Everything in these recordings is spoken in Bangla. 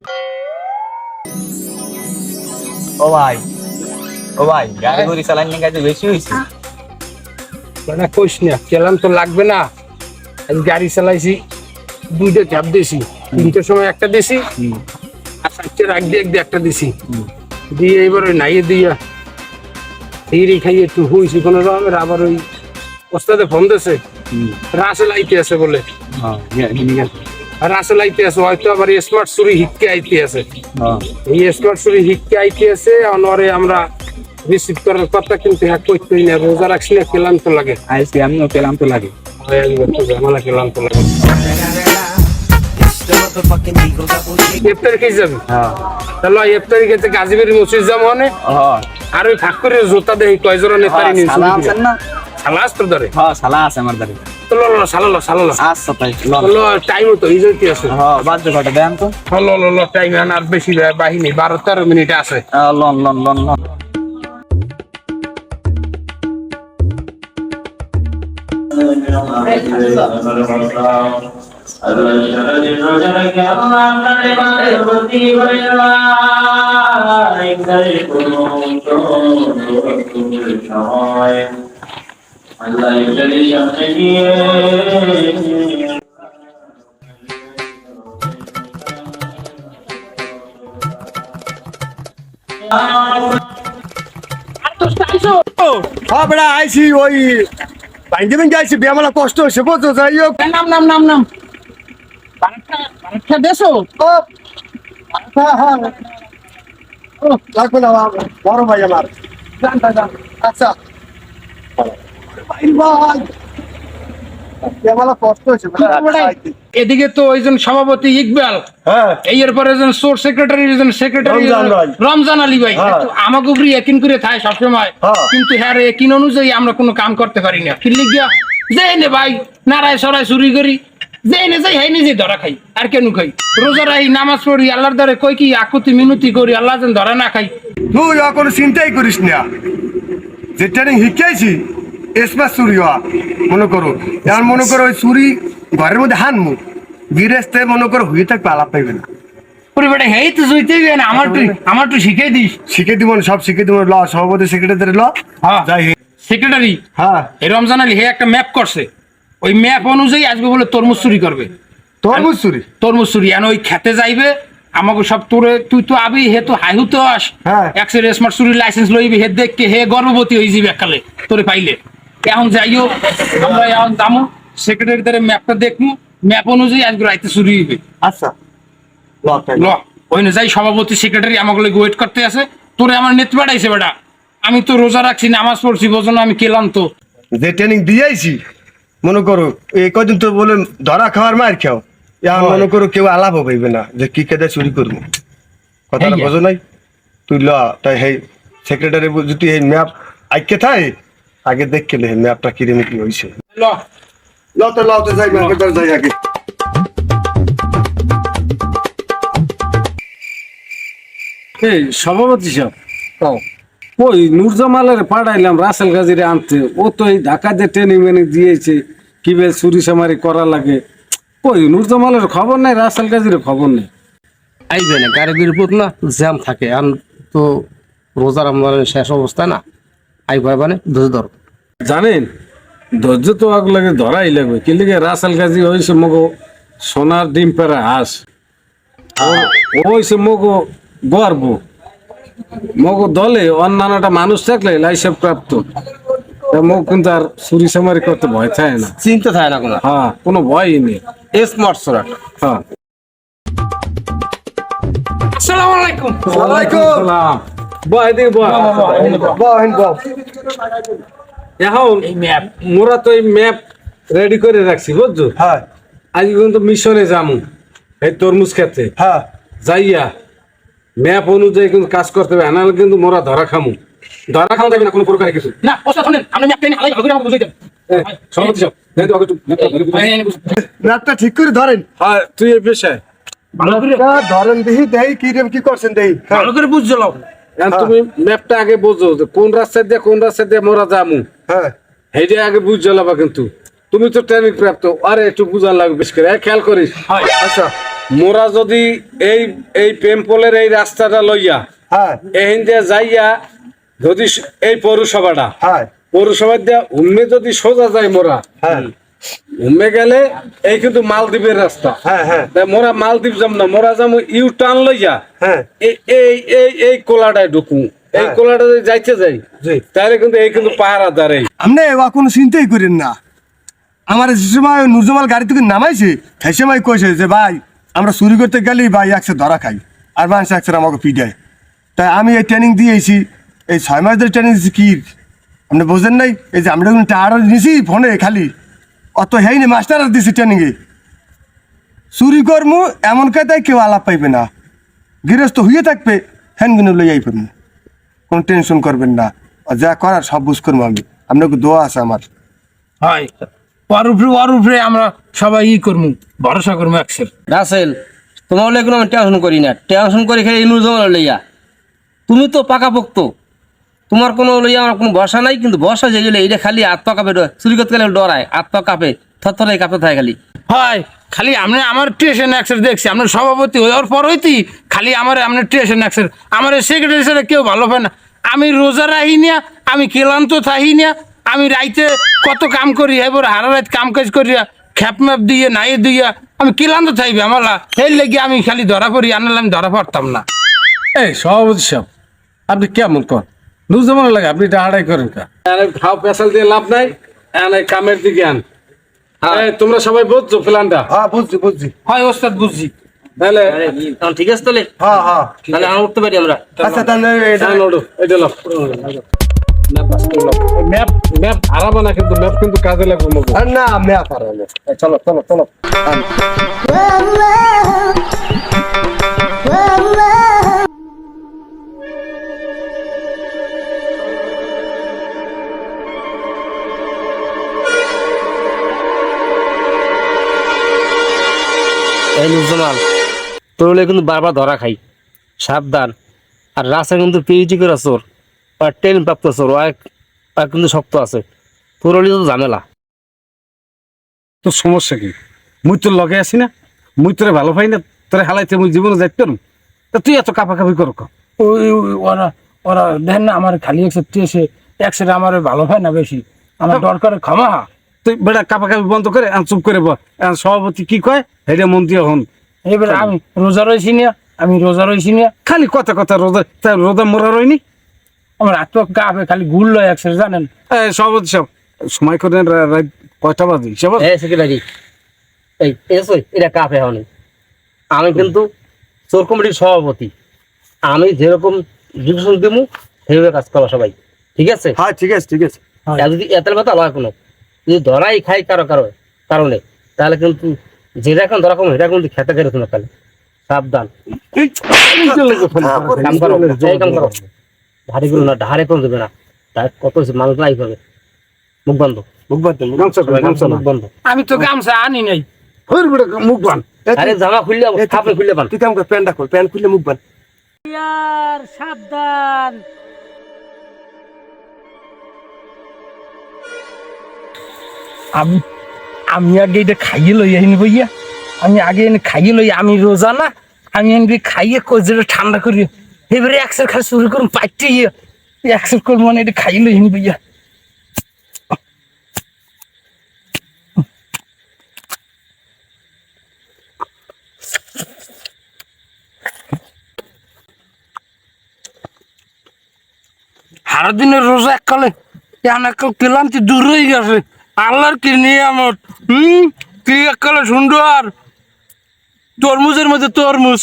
ও ভাই, গাড়ি ঘড়ি চালানি কাজে বেশি হয়েছে। মানে কইস না, কেলাম তো লাগবে না। আমি গাড়ি চালাইছি, 2টা ক্যাব দিয়েছি, 3টার সময় একটা দিয়েছি, আর 4টার আগ দিয়ে একটা দিয়েছি, দিয়ে এবার ওই নাইয়ে দিয়া হিরি খাইয়ে একটু হয়েছি কোনো রকমের। আবার ওই ওস্তাদে ফোন দিয়েছে, রাসেল আইতে আছে বলে। আর রাসেল আইতে আছে, হয়তো আবার স্মার্ট সুরি হিটকে আইতে আছে। এই স্মার্ট সুরি হিটকে আইতে আছে, অনরে আমরা রিসিভ করার কথা, কিন্তু হ্যাঁ করতেই না। রোজা রাখছি না, কেলাম তো লাগে। আজকে আমিও পেলাম তো লাগে। ঝামেলা কেলাম তো লাগে। ইফতারি যাবি? তাহলে ইফতারি খেতে গাজীপুর মসজিদ যাবো মানে। আর ওই ফাঁক করে জোতা দেয় কয় জোড়া নেতারি নিয়ে সালা আসতো ধরে। সালা আছে আমার দাঁড়িয়ে। তো সালালো আচ্ছা তাই টাইম তো ইজতি আছে। বাজে কটা দেন তো। টাইম আর বেশি বাহিনী 12-13 মিনিট আছে। লন লন লন লন। আইসি ওই বাইন্দিবেন যাইছি বেমালা কষ্ট হচ্ছে বুঝছো। যাই হোক নাম বারাকটা দেশো। লাগবে না, বড় ভাই আমার। আচ্ছা বেমালা কষ্ট হচ্ছে। এদিকে তো ওইজন সভাপতি ইকবাল, এরপরে সোর সেক্রেটারি রমজান আলী ভাই, আমাকে উপরে একিন করে থাকে সবসময়। কিন্তু হ্যাঁ একিন অনুযায়ী আমরা কোনো কাম করতে পারি না। কিনলে গিয়া যাই নে ভাই, নারায় সরাই চুরি করি, যাই না যাই হাই নিজে ধরা খাই। আর কেন খাই? রোজা রাহি, নামাজ পড়ি, আল্লাহর দ্বারে কই কি আকুতি মিনতি করি, আল্লাহ যেন ধরা না খাই। তুই কোনো চিন্তাই করিস না, যে ট্রেনিং শিখাইছি এসবা চুরি হওয়া মনে করো। এখন মনে করো ওই চুরি ঘরের মধ্যে হানমু গিরেস্তে মনে করো হয়ে থাকবে, আলাপ পাইবে না। বেটা হেই তো জুইতেই না, আমার তো শিখাই দিস। শিখে দিব, সব শিখে দিব। ল সভাপতি সেক্রেটারি ল যাই সেক্রেটারি। হ্যাঁ এই রমজান আলী হে একটা ম্যাপ করছে, ওই ম্যাপ অনুযায়ী আজকে বলে তরমুজ চুরি করবে। তরমুজ চুরি এখন ওই খেতে যাইবে, আমাকে সব তোরে তুই তো আবি হে তো হাইহু তো আস। একশো স্মার্ট চুরি লাইসেন্স লইবি, হে দেখকে হে গর্ভবতী হয়ে যাবে এককালে তোরে পাইলে। এখন যাইও আমরা এখন যাবো সেক্রেটারি দ্বারা ম্যাপটা দেখবো, ম্যাপ অনুযায়ী আজকে রাইতে চুরি হইবে। আচ্ছা ল ওই না যাই, সভাপতি সেক্রেটারি আমাকে ওয়েট করতে আছে। তোরে আমার নেত বাড়াইছে বেটা, আমি তো রোজা রাখছি, নামাজ পড়ছি, বোঝো আমি কেলাম তো। যে ট্রেনিং দিয়েছি মনে করো এই কদিন তো বলে ধরা খাওয়ার মার খাও, এখন মনে করো কেউ আলাপও পাইবে না যে কি কেটে চুরি করবো। কথাটা বোঝো নাই? তুই ল তাই হেই সেক্রেটারি যদি এই ম্যাপ আইকে থাই আগে দেখকে লে ম্যাপটা কিরম কি হয়েছে। ল তো যাই মার্কেটার যাই আগে। এই সভাপতি সাহেব, ওই নুরজামালের পাঠাইলাম রাসেল গাজীরে আনতে। ও তো এই ঢাকাতে ট্রেনিং মেনিং দিয়েছে কিভাবে চুরি সামারি করা লাগে। ওই নুরজামালের খবর নাই, রাসেল গাজীর খবর নেই। আইবে না, গাড়ির উপর না জ্যাম থাকে। আম তো রোজা রমজানের শেষ অবস্থা না, আইবে মানে ধর জানেন ধৈর্য তো আগ লাগে, ধরাই লাগবে। কি লিগে রাসেল গাজী হয়েছে মগো সোনার ডিম পেরা হাঁস, হয়েছে মগো গর্ব। মগো দলে অন্যান্যটা মানুষ থাকলে লাইসেন্স প্রাপ্ত, মগ কিন্তু আর চুরি সামারি করতে ভয় থাকে না, চিন্তা থাকে না কোনো। হ্যাঁ কোনো ভয়ই নেই। স্মার্ট সোরাট। হ্যাঁ আসসালামু আলাইকুম। সালাম। বয় দিকে বয়। এখন এই ম্যাপ মোরা তো এই ম্যাপ রেডি করে রাখছি বুঝছো। হ্যাঁ আজ কিন্তু মিশনে যামু এই তরমুজ খেতে। হ্যাঁ যাইয়া ম্যাপ অনুযায়ী কিন্তু কাজ করতে হবে, আনালে কিন্তু মোরা ধরা খামু। ধরা খাওয়া যাবে না কোনো প্রকারে কিছু না। পোস্টার শুনেন, আপনি ম্যাপ টেনে আলাই ভালো করে আমাকে বুঝাই দেন। সভাপতি সাহেব দেখো আগে একটু ম্যাপটা ধরে বুঝাই। ম্যাপটা ঠিক করে ধরেন। হ্যাঁ তুই এই পেশায় ভালো করে ধরেন দেখি দেই কি করছেন দেই। ভালো করে বুঝছো। এখন তুমি ম্যাপটা আগে বোঝো যে কোন রাস্তা দিয়ে মোরা যামু। হ্যাঁ সেইটা আগে বুঝতে লাগবা। কিন্তু তুমি তো ট্রেনিং প্রাপ্ত, আরে একটু বুঝার লাগবে বেশ করে, খেয়াল করিস। আচ্ছা মোরা যদি এই এই পেম্পলের এই রাস্তাটা লইয়া হ্যাঁ এহিন দিয়ে যাইয়া যদি এই পৌরসভাটা হ্যাঁ পৌরসভা দিয়া উম্মে যদি সোজা যায় মোরা হ্যাঁ উম্মে গেলে এই কিন্তু মালদ্বীপের রাস্তা হ্যাঁ হ্যাঁ তাই মোরা মালদ্বীপ যাম না মোরা যাম ইউ টার্ন লইয়া হ্যাঁ এই এই এই এই কোলাটায় ঢুকু এই হ্যাঁ। কোলাটা যদি যাইতে যাই জি তাহলে কিন্তু এই কিন্তু পাহারা দাঁড়াই আপনি এবার কোনো চিন্তাই করেন না আমার যে সময় নুরজামাল গাড়ি থেকে নামাইছে সেই সময় কইছে যে ভাই আমরা চুরি করতে গেলে ভাই একশো ধরা খাই আর মানুষ একশো আমাকে পিটায় তাই আমি এই ট্রেনিং দিয়েছি এই 6 মাস ধরে ট্রেনিং দিয়েছি কি আপনি বোঝেন নাই এই যে আমরা টায়ার নিছি ফোনে খালি অত হেইনি মাস্টার দিছি ট্রেনিংয়ে চুরি করমু এমন কায়দায় কেউ আলাপ পাইবে না গৃহস্থ হয়ে থাকবে হ্যান্ডগুলো লইয়াই পারবো কোনো টেনশন করবেন না আর যা করার সব বুঝ করবো আমি আপনাকে দোয়া আছে আমার হয় ওর উপরে আমরা সবাই করবো ভরসা করবো একসের। রাসেল তোমার হলে কোনো আমি টেনশন করি না, টেনশন করে খেলে ইনু জমা লইয়া তুমি তো পাকাপোক্ত, তোমার কোনো লইয়া আমার কোনো ভরসা নাই। কিন্তু ভরসা যে গেলে এটা খালি আত্মা কাপে চুরি করতে গেলে ডরায়, আত্মা কাপে থরথরে কাঁপতে থাকে খালি। হয় খালি আপনি আমার ট্রেশন অ্যাক্সের দেখছি আপনার সভাপতি হওয়ার পর হইতি খালি আমার আপনার ট্রেশন অ্যাক্সের আমার সেক্রেটারি স্যার কেউ ভালো পায় না। আমি রোজা রাহি না, আমি ক্লান্ত থাহি না, আমি রাইতে কত কাম করি এবার হারা রাত কাম কাজ করিয়া খ্যাপ ম্যাপ দিয়ে নাই দিয়া আমি ক্লান্ত থাকবে আমার সেই লেগে আমি খালি ধরা পড়ি, আনলে আমি ধরা পড়তাম না। এই সভাপতি সাহেব আপনি কেমন কর নুরজামান লাগে আপনি এটা আড়াই করেন কা খাও পেশাল দিয়ে লাভ নাই এনে কামের দিকে আন। এই, তোমরা সবাই বুঝছো প্ল্যানটা? হ্যাঁ বুঝছি বুঝছি হয় ওস্তাদ বুঝছি। তাহলে ঠিক আছে তাহলে হ্যাঁ হ্যাঁ তাহলে আমরা উঠতে পারি আমরা। আচ্ছা তাহলে এটা এটা লাভ ম্যাপ ম্যাপ হারাবো না, কিন্তু ম্যাপ কিন্তু কাজে লাগবে মগো। আর না আমি পারবো চলো চলো চলো এই নুরজামাল তোর হলে কিন্তু বারবার ধরা খাই, সাবধান। আর রাস্তা কিন্তু পিএইচডি করা চোর আর ট্রেন প্রাপ্ত চোর, আর কিন্তু শক্ত আছে, তোর হলে তো ঝামেলা। তোর সমস্যা কি? মুই তোর লগে আছি না, মুই তোরে ভালো পাই না, তোরে হালাইতে মুই জীবনে যাইতে পারুম? তা তুই এত কাপাকাপি কর কা? ওরা ওরা দেখেন না আমার খালি একসাথে আমার ভালো হয় না বেশি, আমার দরকার ক্ষমা। তুই বেটা কাপাকাপি বন্ধ করে চুপ করে সভাপতি কি কয় হেটা মন দিয়ে হন। এবারে আমি রোজা রয়েছি না, খালি কথা কথা রোজা রোজা মোরা রইনি। আমার হাত পা কাঁপে খালি ঘুর লয় একসাথে জানেন। সভাপতি সাহেব সময় করে রাত কয়টা বাজে হিসাব? সেক্রেটারি এই এসো এটা কাপে হয়নি, আমি কিন্তু চোর কমিটির সভাপতি, আমি যেরকম ডিসিশন দেবো সেইভাবে কাজ করো সবাই, ঠিক আছে? হ্যাঁ ঠিক আছে ঠিক আছে আর যদি এতের কথা আলাদা কোনো যদি ধরাই খাই কারণে তাহলে কিন্তু যেটা এখন ধরা কম এটা কিন্তু খেতে গেলে না, তাহলে সাবধান কাম করো, এই কাম করো, ধারে গুলো না ধারে কোন দেবে না, তার কত মানুষ লাই হবে। মুখ বন্ধ, মুখ বাদ দেন মুখ বন্ধ। আমি তো গামছা আনি নাই। মুখ বান। আরে জামা খুললে আপনি খুললে পান। তুই কাম কর প্যান্টটা খোল, প্যান্ট খুললে মুখ বান। সাবধান। আমি আগে এটা খাইয়ে লই আইনি ভাইয়া, আমি আগে এনে খাইয়ে লই, আমি রোজা না, আমি এনে খাইয়ে কজরে ঠান্ডা করি এবারে একসাথে খালি শুরু করুন পাইতে একসাথে করবো মানে এটা খাইয়ে লই আইনি ভাইয়া। সারা দিনের রোজা এককালে এককাল ক্লান্তি দূর হয়ে গেছে, আল্লাহর কি নিয়ামত। কি এককালে সুন্দর তরমুজের মধ্যে তরমুজ।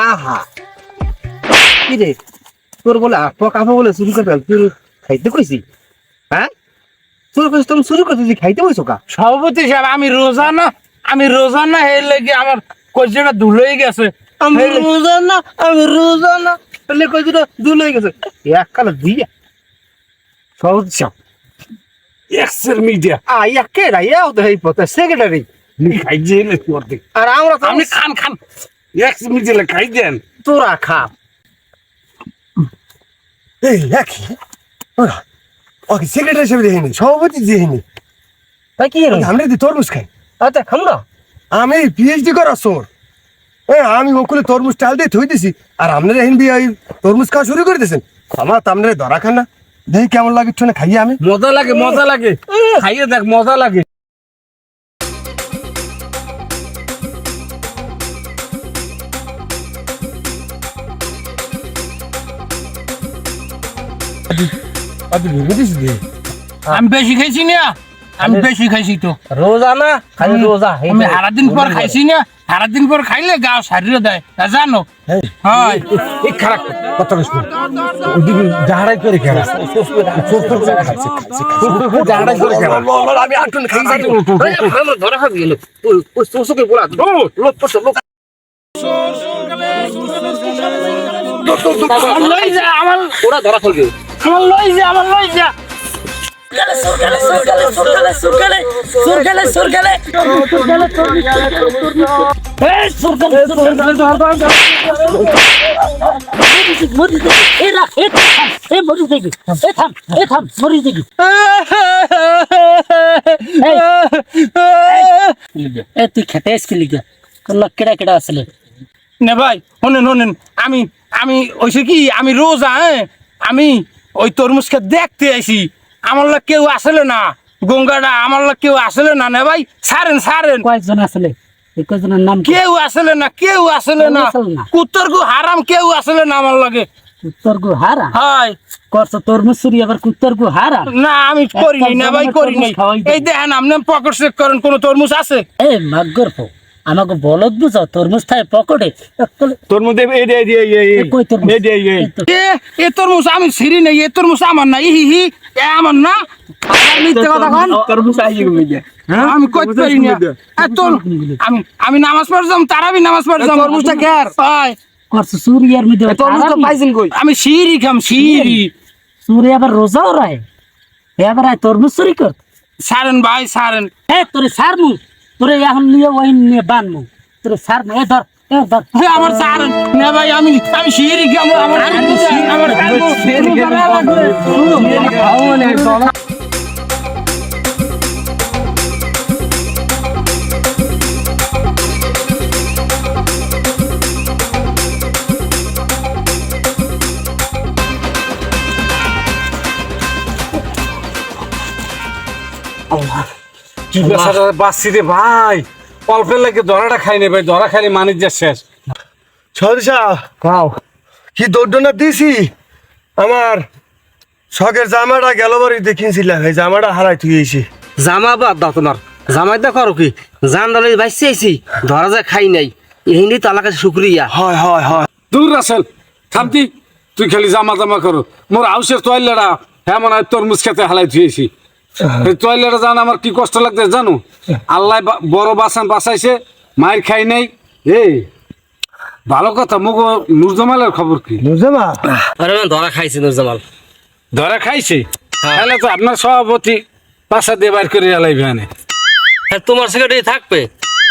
আহা কি রে তোর বলে কাপা বলে চুরি করতে তুই খাইতে কইছি? হ্যাঁ চুরি করছিস, তুমি চুরি করতেছি খাইতে বইছো কা? সভাপতি সাহেব আমি রোজা না এর লেগে আমার কজিটা ধুল হয়ে গেছে। আমি রোজা না তাহলে কইটা দুল হয়ে গেছে এককালে দিয়া। সভাপতি সাহেব এক্সের মিডিয়া আইয়া কে রাইয়াও তো এই পথে সেক্রেটারি খাই দিয়ে তোর দিক আর আমরা তো আপনি খান এক্স মিডিয়া খাই দেন। তোরা খা এই একই ওরা ওকে সেক্রেটারি হিসেবে দেখিনি সভাপতি দেখিনি তাই কি এরকম আমরা যদি তরমুজ খাই আচ্ছা খাম না আমি পিএইচডি করা সোর আমি ওকুলে তরমুজ টাল দিয়ে থই দিছি আর আপনারা এখন বি ওই তরমুজ খাওয়া শুরু করে দিয়েছেন আমার তো আপনারা ধরা খান না দেখি কেমন লাগে একটু খাইয়ে আমি মজা লাগে খাইয়ে দেখ মজা লাগে আমি বেশি খাইছি না আমি বেশি খাইছি তো রোজা না খালি রোজা আমি সারাদিন পর খাইছি না সারাদিন পর খাইলে গা সারিয়ে দেয় তা জানো হয় এই খারাপ কথা শুন ওদিকে জাহাড়াই করে খেলা জাহাড়াই করে খেলা আমি আটুন খাইছি ধরা খাবি গেল ওই সোসকে বলা লোক পড়ছে লোক লই যা আমার ওরা ধরা খাবে আমার লই যা তুই খেতে আসছিলি কেডা কেডা আসলে নে ভাই শোনেন আমি ওইসে কি আমি রোজা আমি ওই তরমুজকে দেখতে আইছি আমার লোক কেউ আসলে না গঙ্গাটা আমার লোক কেউ আসলে না নে ভাই সারেন কয়েকজন আসলে কয়েকজনের নাম কেউ আসলে না আসলে না। কুত্তর গু হারাম কেউ আসলে না আমার লাগে কুত্তর গু হারা হয় করছ তরমুজ চুরি আবার কুত্তর গু হারা না আমি করিনি না ভাই করিনি তরমুজ খাওয়াই এই দেখেন আপনি পকেট চেক করেন কোন তরমুজ আছে এ মাগর পো আমাকে বলদ বুঝাও তরমুজ থাকে পকেটে তরমুজ কই তরমুজ এ তরমুজ আমি ছিড়ি নাই এ তরমুজ আমার না ইহি এ আমার না আবার মিথ্যে কথা কন তরমুজ আইয়ে গেছে আমি কইতে পারি না আমি নামাজ পড়তাম তারাবি নামাজ পড়তাম তরমুজটা কেয়ার হয় করছ চুরি আর মধ্যে তরমুজটা পাইছেন কই আমি সিঁড়ি খাম সিঁড়ি চুরি আবার রোজাও রায় এবার আয় তরমুজ চুরি কর সারেন ভাই সারেন তোরে সারমু তোরে এখন নিয়ে ওই নিয়ে বানমু তোরে সারমু ধর আমার সারেন না ভাই আমি সিঁড়ি খাম আমার কি বেচারা বাঁচছি রে ভাই অল্পের লাগে ধরাটা খাই নে ভাই ধরা খাইলে মানিক যা শেষ সদস্যা কাও কি দৌড়না দিছি আমার শখের জামাটা গেল বাড়ি দেখিয়েছিলাম এই জামাটা হারাই থুয়েছি জামা বাদ দাও তোমার জামাই দেখো আর কি জান দলে বাইসে আইছি ধরা যায় খাই নাই এই তো আল্লাহ কাছে শুক্রিয়া হয় দূর রাসেল থামতি তুই খালি জামা করো মোর হাউসের তোয়াইলাটা হ্যাঁ মনে হয় তরমুজ খেতে হালাই থুয়েছি এই তোয়াইলাটা জান আমার কি কষ্ট লাগছে জানো আল্লাহ বড় বাঁচাইছে মায়ের খাই নাই এই ভালো কথা মুগ নুরজামালের খবর কি নুরজামা আরে ধরা খাইছি নুরজামাল ধরা খাইছে তাহলে তো আপনার সভাপতি পাশা দিয়ে বাইর করে এলাইবে আনে হ্যাঁ তোমার সেক্রেটারি থাকবে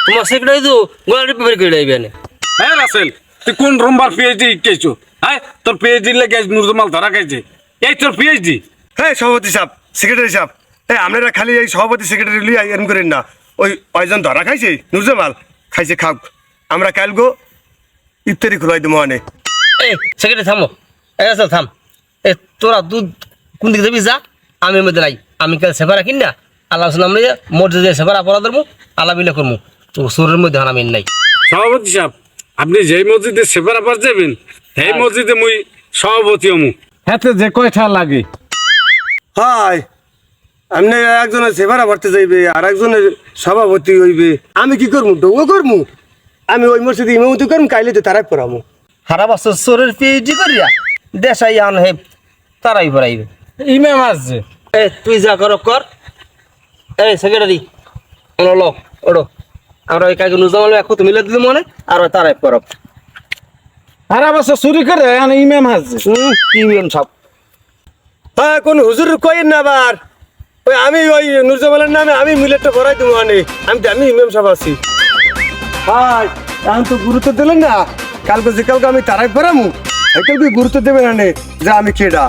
তোমার সেক্রেটারি তো গোলাটি পেপার করে যাইবে না হ্যাঁ রাসেল তুই কোন রোমবার পিএইচডি শিখেছো হ্যাঁ তোর পিএইচডি লেগে নুরজামাল ধরা খাইছে এই তোর পিএইচডি হ্যাঁ সভাপতি সাহেব সেক্রেটারি সাহেব আপনারা খালি এই সভাপতি সেক্রেটারি লিয়ে এরম করেন না ওই ওইজন ধরা খাইছে নুরজামাল খাইছে খাক আমরা কাল গো ইফতারি খোলাই দেবো অনেক এই সেক্রেটারি থামো এই থাম এ তোরা দুধ কোন দিকে যাবি যা আমি মধ্যে নাই আমি কাল সেবারা কিন না আল্লাহ নাম নিয়ে মসজিদে সেবারা পড়া ধরবো আল্লাহ বিলে করবো তো সুরের মধ্যে আমি নাই সভাপতি সাহেব আপনি যেই মসজিদে সেবার আবার যাবেন সেই মসজিদে মুই সভাপতি হমু হাতে যে কয়টা লাগে হয় আপনি একজনের সেবারা ভরতে যাইবে আর একজনের সভাপতি হইবে আমি কি করবো ডৌ করবো আমি ওই মসজিদে ইমামতি করবো কাইলে তো তারাই পড়াবো সারা বছর সোরের পিএইচডি করিয়া দেশাই আন হে তারাই পড়াইবে ইমাম আসছে এ তুই যা কর এই সেক্রেটারি লো ওড়ো আমরা ওই কাজে নুজামাল এখন মিলে দিলে মনে আর তারাই পড়ব সারা বছর চুরি করে এখন ইমাম আসছে কি নিয়ম সব হ্যাঁ কোন হুজুর কইেন না আবার ওই আমি ওই নুরজামালের নামে আমি মিলেটটা ভরাই দেবো অনেক আমি ইমাম সাহেব আছি ভাই এখন তো গুরুত্ব দিলেন না কালকে যে কালকে আমি তারাই পড়ামু এটা কি গুরুত্ব দেবে না নে যে আমি কেডা